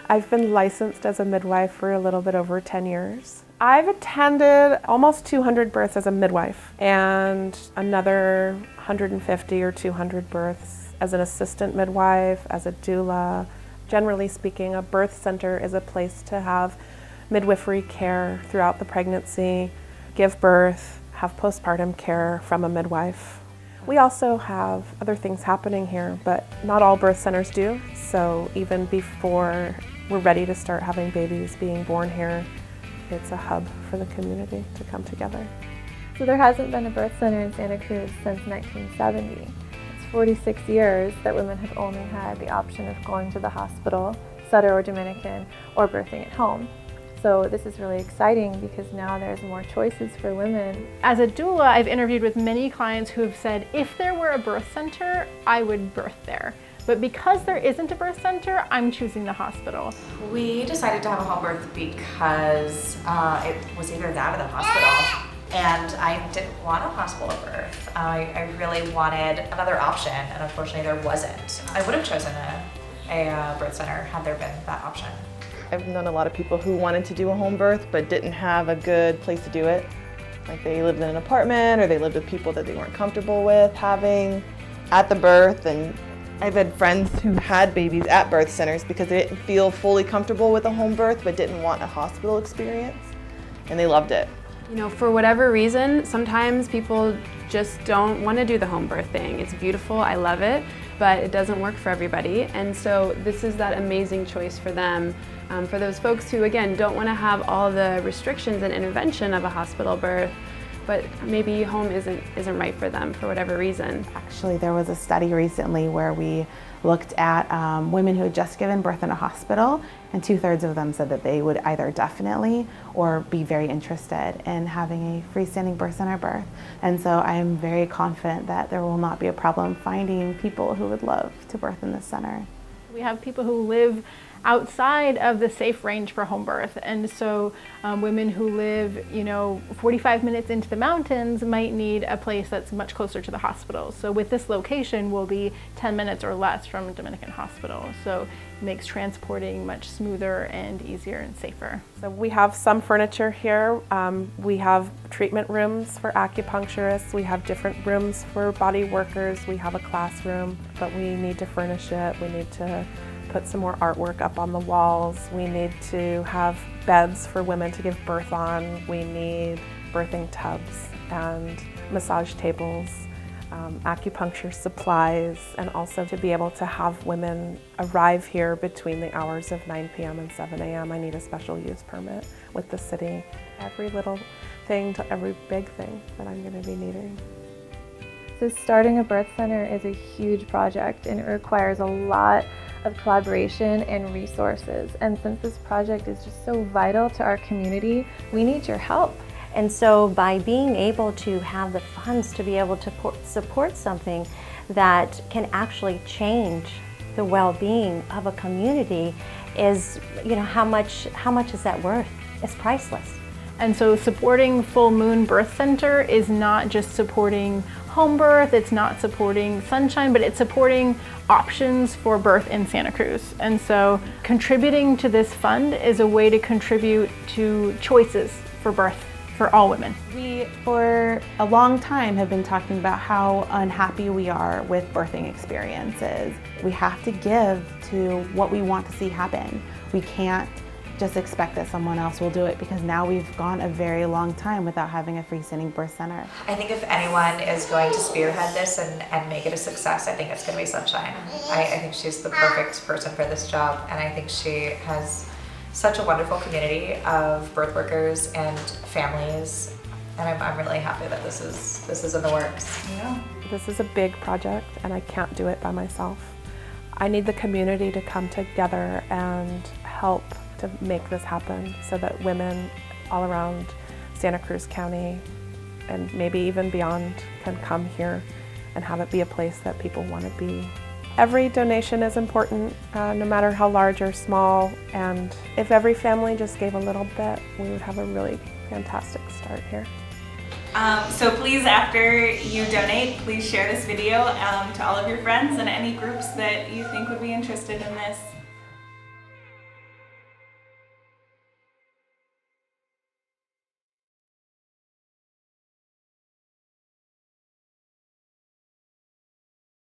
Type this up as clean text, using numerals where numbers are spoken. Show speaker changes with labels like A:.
A: I've been licensed as a midwife for a little bit over 10 years. I've attended almost 200 births as a midwife and another 150 or 200 births as an assistant midwife, as a doula. Generally speaking, a birth center is a place to have midwifery care throughout the pregnancy, give birth, have postpartum care from a midwife. We also have other things happening here, but not all birth centers do. So even before we're ready to start having babies being born here, it's a hub for the community to come together.
B: So there hasn't been a birth center in Santa Cruz since 1970. It's 46 years that women have only had the option of going to the hospital, Sutter or Dominican, or birthing at home. So this is really exciting because now there's more choices for women.
C: As a doula, I've interviewed with many clients who have said, if there were a birth center, I would birth there. But because there isn't a birth center, I'm choosing the hospital.
D: We decided to have a home birth because it was either that or the hospital. And I didn't want a hospital birth. I really wanted another option, and unfortunately there wasn't. I would have chosen a birth center had there been that option.
E: I've known a lot of people who wanted to do a home birth but didn't have a good place to do it. Like they lived in an apartment or they lived with people that they weren't comfortable with having at the birth. And I've had friends who had babies at birth centers because they didn't feel fully comfortable with a home birth but didn't want a hospital experience, and they loved it.
F: You know, for whatever reason, sometimes people just don't want to do the home birth thing. It's beautiful, I love it, but it doesn't work for everybody. And so this is that amazing choice for them. For those folks who, again, don't want to have all the restrictions and intervention of a hospital birth, but maybe home isn't right for them for whatever reason.
G: Actually, there was a study recently where we looked at women who had just given birth in a hospital, and 2/3 of them said that they would either definitely or be very interested in having a freestanding birth center birth. And so I am very confident that there will not be a problem finding people who would love to birth in this center.
C: We have people who live outside of the safe range for home birth, and so women who live 45 minutes into the mountains might need a place that's much closer to the hospital. So with this location, we'll be 10 minutes or less from a Dominican hospital, so it makes transporting much smoother and easier and safer.
A: So we have some furniture here. We have treatment rooms for acupuncturists. We have different rooms for body workers. We have a classroom, but we need to furnish it. We need to put some more artwork up on the walls. We need to have beds for women to give birth on. We need birthing tubs and massage tables, acupuncture supplies, and also to be able to have women arrive here between the hours of 9 p.m. and 7 a.m. I need a special use permit with the city. Every little thing to every big thing that I'm going to be needing.
B: So starting a birth center is a huge project, and it requires a lot of collaboration and resources. And since this project is just so vital to our community, we need your help.
H: And so by being able to have the funds to be able to support something that can actually change the well-being of a community is, how much is that worth? It's priceless.
C: And so supporting FullMoon Birth Center is not just supporting home birth, it's not supporting Sunshine, but it's supporting options for birth in Santa Cruz. And so contributing to this fund is a way to contribute to choices for birth for all women.
G: We, for a long time, have been talking about how unhappy we are with birthing experiences. We have to give to what we want to see happen. We can't just expect that someone else will do it, because now we've gone a very long time without having a freestanding birth center.
D: I think if anyone is going to spearhead this and make it a success, I think it's going to be Sunshine. I think she's the perfect person for this job, and I think she has such a wonderful community of birth workers and families, and I'm really happy that this is in the works.
A: Yeah. This is a big project, and I can't do it by myself. I need the community to come together and help to make this happen so that women all around Santa Cruz County and maybe even beyond can come here and have it be a place that people want to be. Every donation is important, no matter how large or small, and if every family just gave a little bit, we would have a really fantastic start here.
I: So please, after you donate, please share this video to all of your friends and any groups that you think would be interested in this.